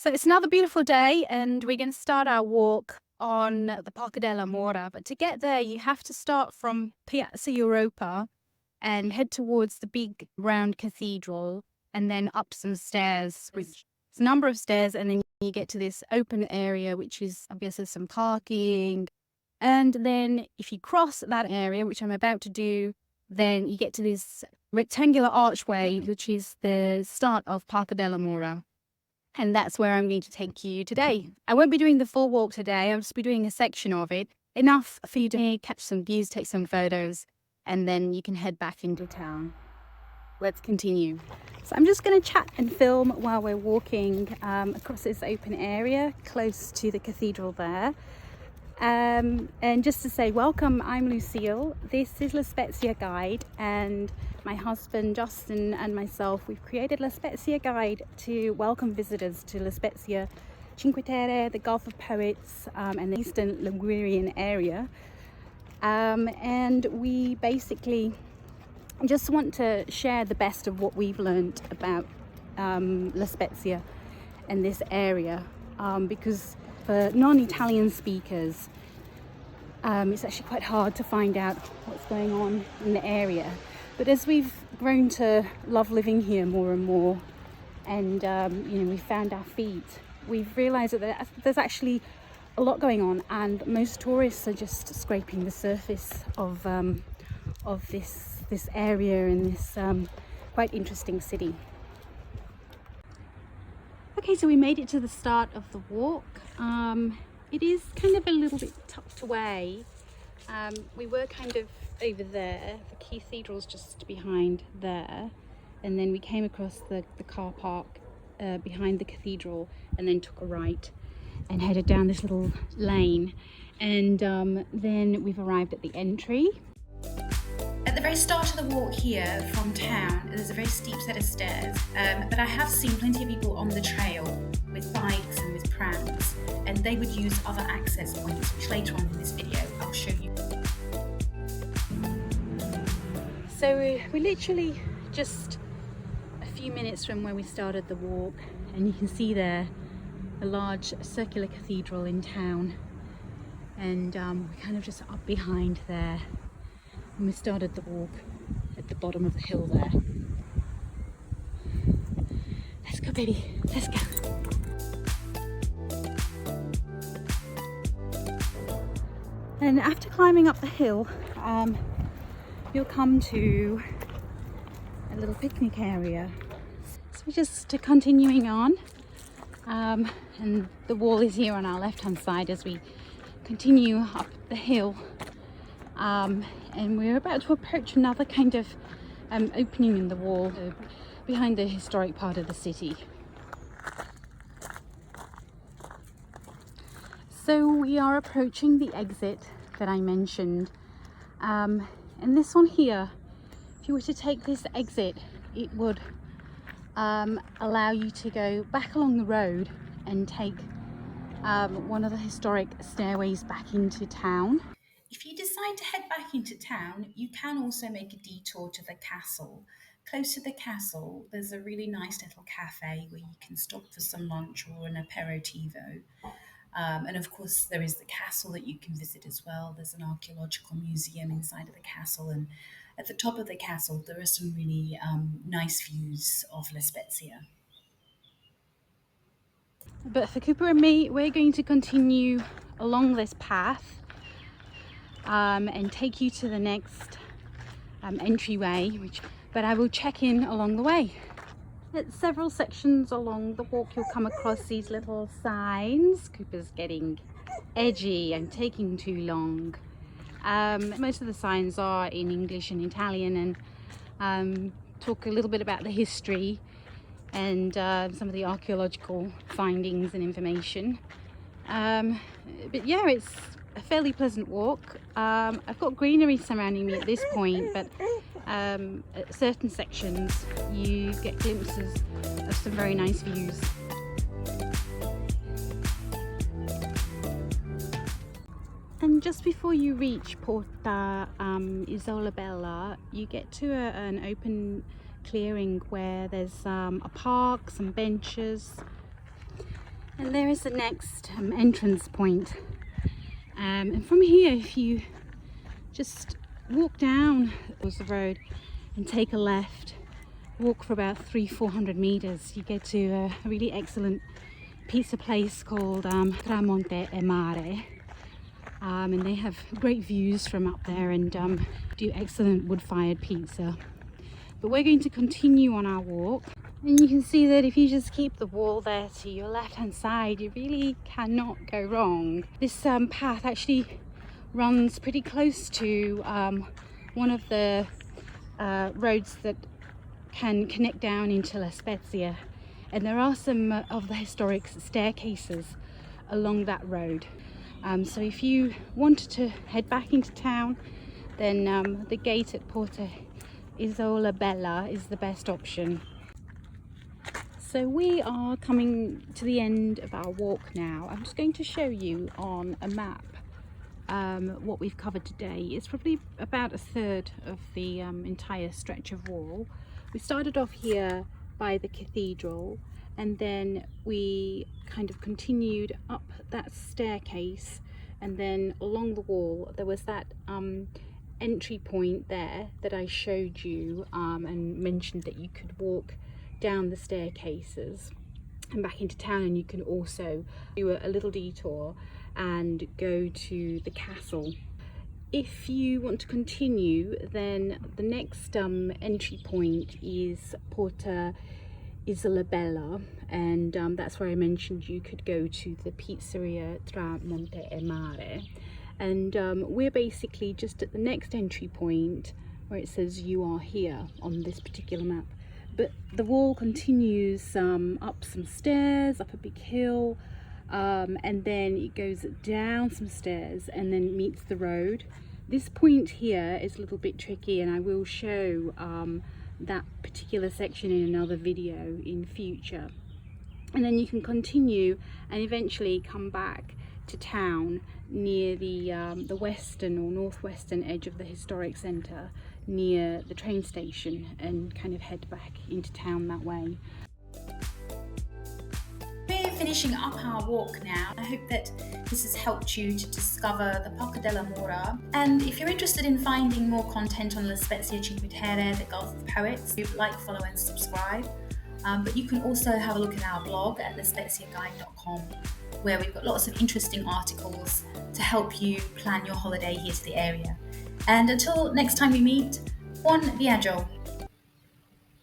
So it's another beautiful day, and we're going to start our walk on the Parco della Mura. But to get there, you have to start from Piazza Europa and head towards the big round cathedral, and then up some stairs, which is a number of stairs, and then you get to this open area, which is, I guess, there's some parking. And then if you cross that area, which I'm about to do, then you get to this rectangular archway, which is the start of Parco della Mura. And that's where I'm going to take you today. I won't be doing the full walk today. I'll just be doing a section of it. Enough for you to catch some views, take some photos, and then you can head back into town. Let's continue. So I'm just going to chat and film while we're walking across this open area close to the cathedral there. And just to say welcome, I'm Lucille. This is La Spezia Guide, and my husband Justin and myself, we've created La Spezia Guide to welcome visitors to La Spezia, Cinque Terre, the Gulf of Poets, and the Eastern Ligurian area. And we basically just want to share the best of what we've learned about La Spezia and this area, because for non-Italian speakers, it's actually quite hard to find out what's going on in the area. But as we've grown to love living here more and more, and we found our feet, we've realised that there's actually a lot going on, and most tourists are just scraping the surface of this area in this quite interesting city. Okay, so we made it to the start of the walk. It is kind of a little bit tucked away. We were kind of over there. The cathedral's just behind there. And then we came across the car park behind the cathedral, and then took a right and headed down this little lane. And then we've arrived at the entry. At the very start of the walk here from town, there's a very steep set of stairs, but I have seen plenty of people on the trail with bikes and with prams, and they would use other access points, which later on in this video I'll show you. So we're literally just a few minutes from where we started the walk, and you can see there a large circular cathedral in town, and we're kind of just up behind there. And we started the walk at the bottom of the hill there. Let's go, baby, let's go. And after climbing up the hill, you'll come to a little picnic area. So we're just continuing on, and the wall is here on our left hand side as we continue up the hill. And we're about to approach another kind of opening in the wall behind the historic part of the city. So we are approaching the exit that I mentioned, and this one here, if you were to take this exit, it would allow you to go back along the road and take one of the historic stairways back into town. If you decide to head back into town, you can also make a detour to the castle. Close to the castle, there's a really nice little cafe where you can stop for some lunch or an aperitivo. And of course, there is the castle that you can visit as well. There's an archaeological museum inside of the castle, and at the top of the castle, there are some really nice views of La Spezia. But for Cooper and me, we're going to continue along this path and take you to the next entryway, but I will check in along the way. At several sections along the walk, you'll come across these little signs. Cooper's getting edgy and taking too long. Most of the signs are in English and Italian, and talk a little bit about the history and some of the archaeological findings and information. But yeah, it's a fairly pleasant walk. I've got greenery surrounding me at this point, but at certain sections you get glimpses of some very nice views. And just before you reach Porta, Isola, you get to an open clearing where there's a park, some benches, And there is the next entrance point. And from here, if you just walk down the road and take a left, walk for about 300-400 meters, you get to a really excellent pizza place called Tramonte e Mare. And they have great views from up there and do excellent wood-fired pizza. But we're going to continue on our walk, and you can see that if you just keep the wall there to your left hand side, you really cannot go wrong. This path actually runs pretty close to one of the roads that can connect down into La Spezia, and there are some of the historic staircases along that road. So if you wanted to head back into town, then the gate at Porta Isola Bella is the best option. So we are coming to the end of our walk now. I'm just going to show you on a map what we've covered today. It's probably about a third of the entire stretch of wall. We started off here by the cathedral, and then we kind of continued up that staircase, and then along the wall there was that entry point there that I showed you and mentioned that you could walk down the staircases and back into town, and you can also do a little detour and go to the castle. If you want to continue, then the next entry point is Porta Isola Bella, and that's where I mentioned you could go to the pizzeria Tramonte e Mare. And we're basically just at the next entry point where it says you are here on this particular map. But the wall continues up some stairs, up a big hill, and then it goes down some stairs and then meets the road. This point here is a little bit tricky, and I will show that particular section in another video in future. And then you can continue and eventually come back to town near the western or northwestern edge of the historic centre, near the train station, and kind of head back into town that way. We're finishing up our walk now. I hope that this has helped you to discover the Parco della Mura. And if you're interested in finding more content on La Spezia Cinque Terre, the Gulf of Poets, like, follow and subscribe. But you can also have a look at our blog at lespeziaguide.com, where we've got lots of interesting articles to help you plan your holiday here to the area. And until next time we meet, buon viaggio!